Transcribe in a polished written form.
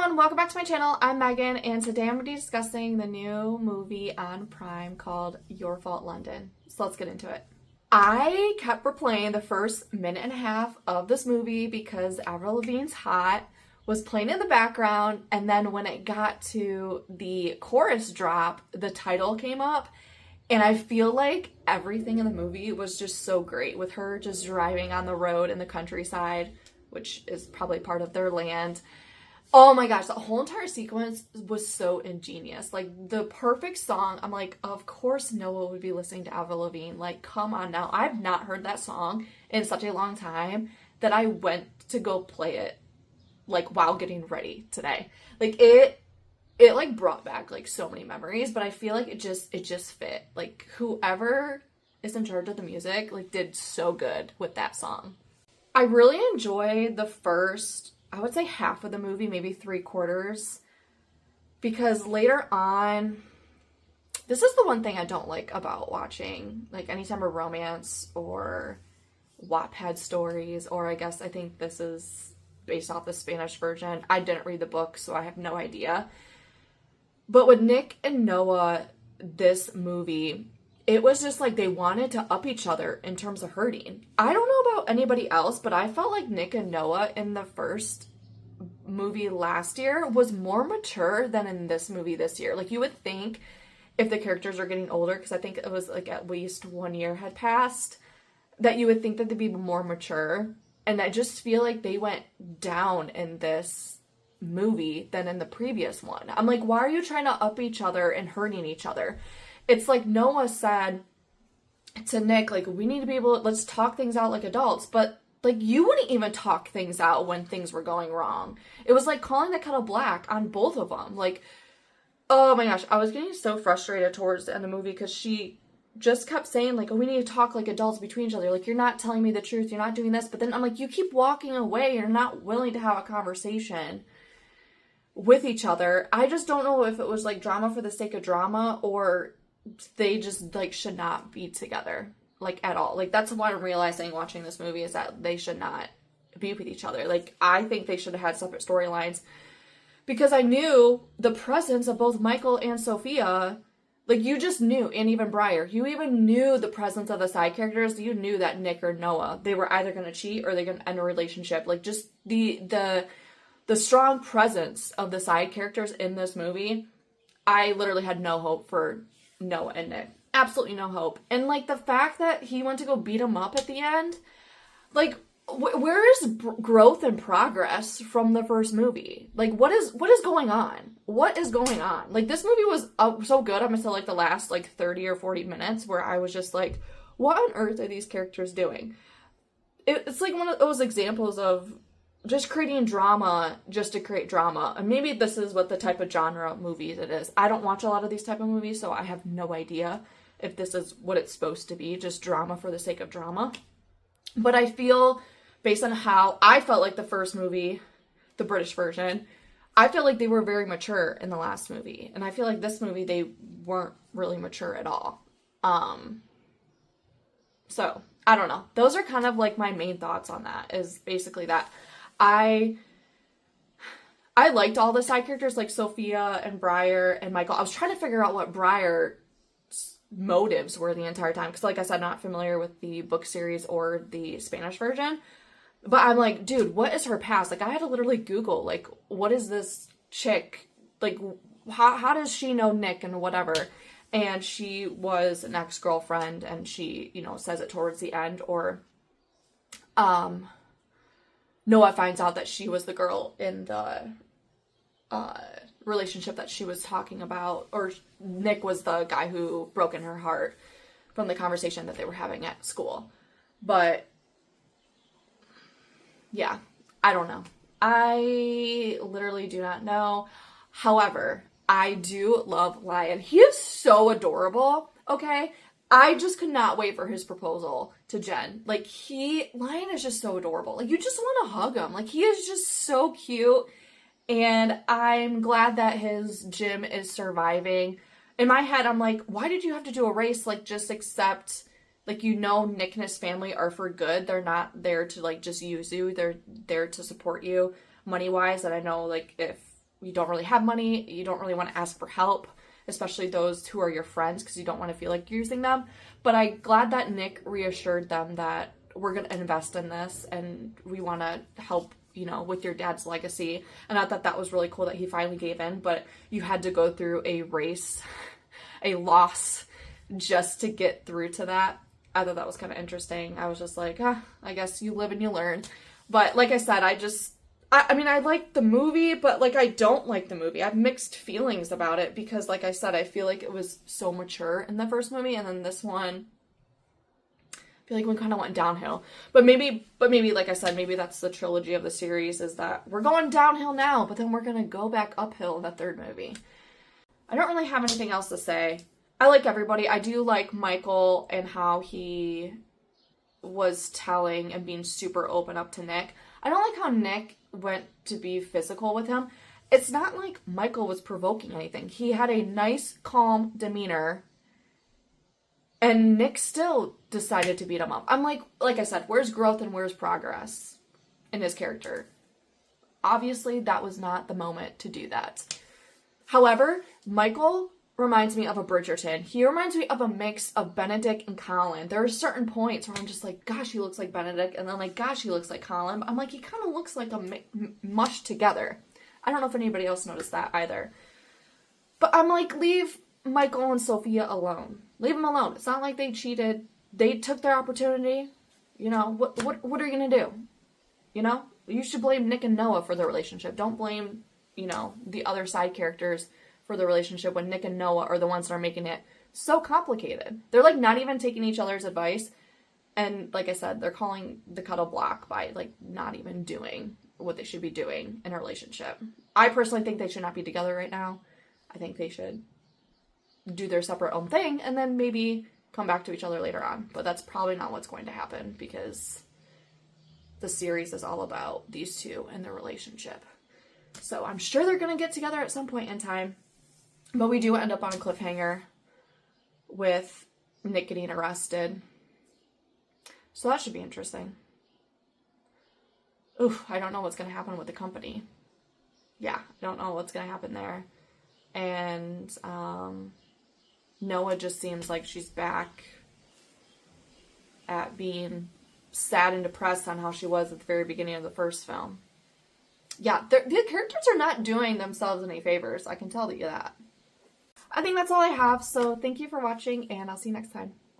everyone, welcome back to my channel. I'm Megan, and today I'm going to be discussing the new movie on Prime called Your Fault London. So let's get into it. I kept replaying the first minute and a half of this movie because Avril Lavigne's Hot was playing in the background, and then when it got to the chorus drop, the title came up, and I feel like everything in the movie was just so great, with her just driving on the road in the countryside, which is probably part of their land. Oh my gosh, the whole entire sequence was so ingenious. Like, the perfect song. I'm like, of course Noah would be listening to Avril Lavigne. Like, come on now. I've not heard that song in such a long time that I went to go play it, like, while getting ready today. Like, it like brought back like so many memories, but I feel like it just fit. Like, whoever is in charge of the music like did so good with that song. I really enjoyed the first, I would say, half of the movie, maybe 3/4, because later on, this is the one thing I don't like about watching like any type of romance or Wattpad stories, or I think this is based off the Spanish version. I didn't read the book, so I have no idea. But with Nick and Noah, this movie, it was just like they wanted to up each other in terms of hurting. I don't know about anybody else, but I felt like Nick and Noah in the first movie last year was more mature than in this movie this year. Like, you would think if the characters are getting older, because I think it was like at least 1 year had passed, that you would think that they'd be more mature. And I just feel like they went down in this movie than in the previous one. I'm like, why are you trying to up each other and hurting each other? It's like Noah said to Nick, like, we need to be able to, let's talk things out like adults. But like, you wouldn't even talk things out when things were going wrong. It was like calling the kettle black on both of them. Like, oh my gosh, I was getting so frustrated towards the end of the movie because she just kept saying, like, oh, we need to talk like adults between each other. Like, you're not telling me the truth. You're not doing this. But then I'm like, you keep walking away. You're not willing to have a conversation with each other. I just don't know if it was like drama for the sake of drama, or they just like should not be together, like, at all. Like, that's what I'm realizing watching this movie, is that they should not be with each other. Like, I think they should have had separate storylines, because I knew the presence of both Michael and Sophia. Like, you just knew, and even Briar, you even knew the presence of the side characters. You knew that Nick or Noah, they were either going to cheat or they're going to end a relationship. Like, just the strong presence of the side characters in this movie, I literally had no hope for Noah and Nick. Absolutely no hope. And like, the fact that he went to go beat him up at the end, like, where is growth and progress from the first movie? Like, what is going on? What is going on? Like, this movie was so good up until like the last like 30 or 40 minutes, where I was just like, what on earth are these characters doing? It's like one of those examples of just creating drama just to create drama. And maybe this is what the type of genre movies it is. I don't watch a lot of these type of movies, so I have no idea if this is what it's supposed to be, just drama for the sake of drama. But I feel, based on how I felt like the first movie, the British version, I feel like they were very mature in the last movie. And I feel like this movie, they weren't really mature at all. So, I don't know. Those are kind of like my main thoughts on that, is basically that. I liked all the side characters, like Sophia and Briar and Michael. I was trying to figure out what Briar's motives were the entire time, because like I said, not familiar with the book series or the Spanish version. But I'm like, dude, what is her past? Like, I had to literally Google, like, what is this chick? Like, how does she know Nick and whatever? And she was an ex-girlfriend, and she, you know, says it towards the end, or, Noah finds out that she was the girl in the relationship that she was talking about, or Nick was the guy who broke in her heart from the conversation that they were having at school. But yeah, I don't know. I literally do not know. However, I do love Lion. He is so adorable, okay? I just could not wait for his proposal to Jen. Like, Lion is just so adorable. Like, you just want to hug him. Like, he is just so cute. And I'm glad that his gym is surviving. In my head, I'm like, why did you have to do a race? Like, just accept, like, you know, Nick and his family are for good. They're not there to, like, just use you. They're there to support you money-wise. And I know, like, if you don't really have money, you don't really want to ask for help, especially those who are your friends, because you don't want to feel like you're using them. But I'm glad that Nick reassured them that we're going to invest in this and we want to help, you know, with your dad's legacy. And I thought that was really cool that he finally gave in, but you had to go through a race, a loss, just to get through to that. I thought that was kind of interesting. I was just like, I guess you live and you learn. But like I said, I mean, I like the movie, but like I don't like the movie. I have mixed feelings about it because, like I said, I feel like it was so mature in the first movie, and then this one, I feel like we kind of went downhill. But maybe, like I said, maybe that's the trilogy of the series, is that we're going downhill now, but then we're gonna go back uphill in the third movie. I don't really have anything else to say. I like everybody. I do like Michael and how he was telling and being super open up to Nick. I don't like how Nick went to be physical with him. It's not like Michael was provoking anything. He had a nice, calm demeanor, and Nick still decided to beat him up. I'm like I said, where's growth and where's progress in his character? Obviously, that was not the moment to do that. However, Michael reminds me of a Bridgerton. He reminds me of a mix of Benedict and Colin. There are certain points where I'm just like, gosh, he looks like Benedict, and then like, gosh, he looks like Colin. I'm like, he kind of looks like a mushed together. I don't know if anybody else noticed that either. But I'm like, leave Michael and Sophia alone. Leave them alone. It's not like they cheated. They took their opportunity. You know, what are you gonna do? You know? You should blame Nick and Noah for their relationship. Don't blame, you know, the other side characters for the relationship when Nick and Noah are the ones that are making it so complicated. They're like not even taking each other's advice. And like I said, they're calling the cuddle block by like not even doing what they should be doing in a relationship. I personally think they should not be together right now. I think they should do their separate own thing and then maybe come back to each other later on. But that's probably not what's going to happen because the series is all about these two and their relationship. So I'm sure they're going to get together at some point in time. But we do end up on a cliffhanger with Nick getting arrested. So that should be interesting. Oof, I don't know what's going to happen with the company. Yeah, I don't know what's going to happen there. And Noah just seems like she's back at being sad and depressed on how she was at the very beginning of the first film. Yeah, the characters are not doing themselves any favors. I can tell you that. I think that's all I have, so thank you for watching, and I'll see you next time.